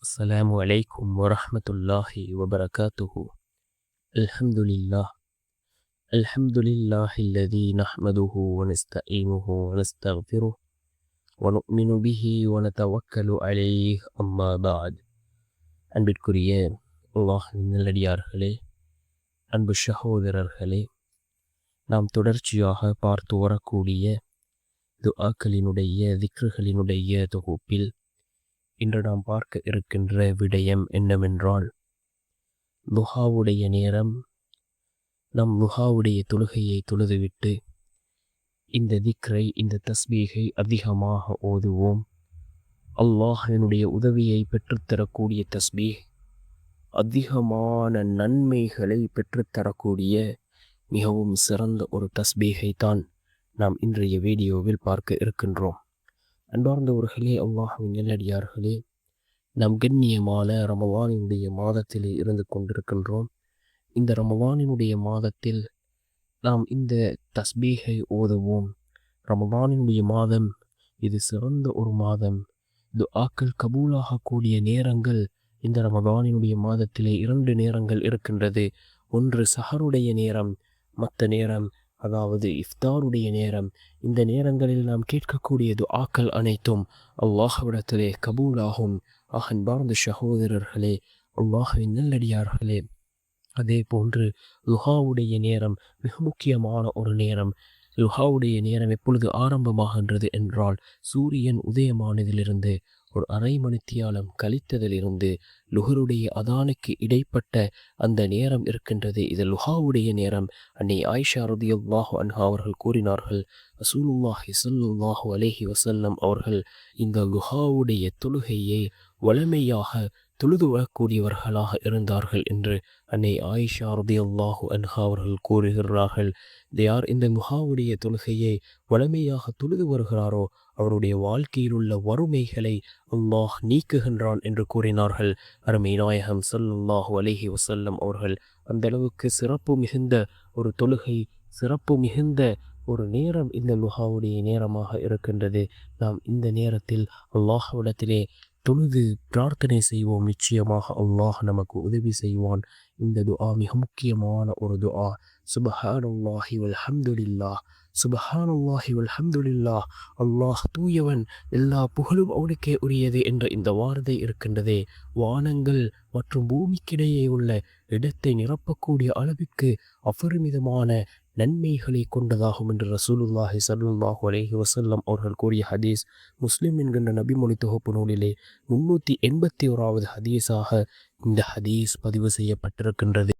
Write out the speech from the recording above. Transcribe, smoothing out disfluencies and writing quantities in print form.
السلام عليكم ورحمة الله وبركاته. الحمد لله الحمد لله الذي نحمده ونستعينه ونستغفره ونؤمن به ونتوكل عليه أما بعد. அன்பிற்குரிய அல்லாஹ்வின் நல்லடியார்களே, அன்பு சகோதரர்களே, நாம் தொடர்ச்சியாக பார்த்து வரக்கூடிய துஆக்களினுடைய திக்ருகளினுடைய தொகுப்பில் இன்று நாம் பார்க்க இருக்கின்ற விடயம் என்னவென்றால், லுஹாவுடைய நேரம். நம் லுஹாவுடைய தொழுகையை தொழுதுவிட்டு இந்த திக்ரை, இந்த தஸ்பீகை அதிகமாக ஓதுவோம். அல்லாஹ்வினுடைய உதவியை பெற்றுத்தரக்கூடிய தஸ்பீக், அதிகமான நன்மைகளை பெற்றுத்தரக்கூடிய மிகவும் சிறந்த ஒரு தஸ்பீகை தான் நாம் இன்றைய வீடியோவில் பார்க்க இருக்கின்றோம். அன்பார்ந்தவர்களே, அல்லாஹ்வின் நல்லடியார்களே, நாம் கண்ணியமான ரமலானினுடைய மாதத்திலே இருந்து கொண்டிருக்கின்றோம். இந்த ரமலானினுடைய மாதத்தில் நாம் இந்த தஸ்பீகை ஓதுவோம். ரமலானினுடைய மாதம் இது சிறந்த ஒரு மாதம். துஆக்கள் கபூலாகக்கூடிய நேரங்கள் இந்த ரமலானினுடைய மாதத்திலே 2 நேரங்கள் இருக்கின்றது. ஒன்று சஹருடைய நேரம், மற்ற நேரம் அதாவது இஃப்தாருடைய நேரம். இந்த நேரங்களில் நாம் கேட்கக்கூடிய துஆக்கள் அனைத்தும் அல்லாஹ்விடத்திலே கபூலாகும். அன்பார்ந்த சகோதரர்களே, அல்லாஹ்வின் நல்லடியார்களே, அதே போன்று லுஹாவுடைய நேரம் மிக முக்கியமான ஒரு நேரம். லுஹாவுடைய நேரம் எப்பொழுது ஆரம்பமாகின்றது என்றால், சூரியன் உதயமானதிலிருந்து ஒரு அரை மணித்தியாலம் கழித்ததிலிருந்து லுஹருடைய அதானுக்கு இடைப்பட்ட அந்த நேரம் இருக்கின்றது. இது லுஹாவுடைய நேரம். அன்னை ஆயிஷா ரலியல்லாஹு அன்ஹா அவர்கள் கூறினார்கள், ரசூலுல்லாஹி ஸல்லல்லாஹு அலைஹி வஸல்லம் அவர்கள் இந்த லுஹாவுடைய தொழுகையை வழமையாக தொழுது வரக்கூடியவர்களாக இருந்தார்கள் என்று அன்னை ஆயிஷா ரலியல்லாஹு அன்ஹா அவர்கள் கூறுகிறார்கள். யார் இந்த லுஹாவுடைய தொழுகையை வழமையாக தொழுது வருகிறாரோ அவருடைய வாழ்க்கையில் உள்ள வறுமைகளை அல்லாஹ் நீக்குகின்றான் என்று கூறினார்கள். அருமை நாயகம் ஸல்லல்லாஹு அலைஹி வஸல்லம் அவர்கள் அந்த அளவுக்கு சிறப்பு மிகுந்த ஒரு தொழுகை, சிறப்பு மிகுந்த ஒரு நேரம் இந்த லுஹாவுடைய நேரமாக இருக்கின்றது. நாம் இந்த நேரத்தில் அல்லாஹ்விடத்திலே தொழுது பிரார்த்தனை செய்வோம். நிச்சயமாக அல்லாஹ் நமக்கு உதவி செய்வான். இந்த துஆ மிக முக்கியமான ஒரு துஆ. சுப்ஹானல்லாஹி வல்ஹம்துலில்லாஹ், சுப்ஹானல்லாஹி வல்ஹம்துலில்லாஹ், அல்லாஹ் தூயவன், எல்லா புகழும் அவனுக்கே உரியது என்ற இந்த வார்த்தை இருக்கின்றதே, வானங்கள் மற்றும் பூமிக்கிடையே உள்ள இடத்தை நிரப்பக்கூடிய அளவுக்கு அபரிமிதமான நன்மைகளை கொண்டதாகும் என்று ரசூலுல்லாஹி ஸல்லல்லாஹு அலைஹி வஸல்லம் அவர்கள் கூறிய ஹதீஸ் முஸ்லிம் என்கின்ற நபிமொழி தொகுப்பு நூலிலே 381வது ஹதீஸாக இந்த ஹதீஸ் பதிவு செய்யப்பட்டிருக்கின்றது.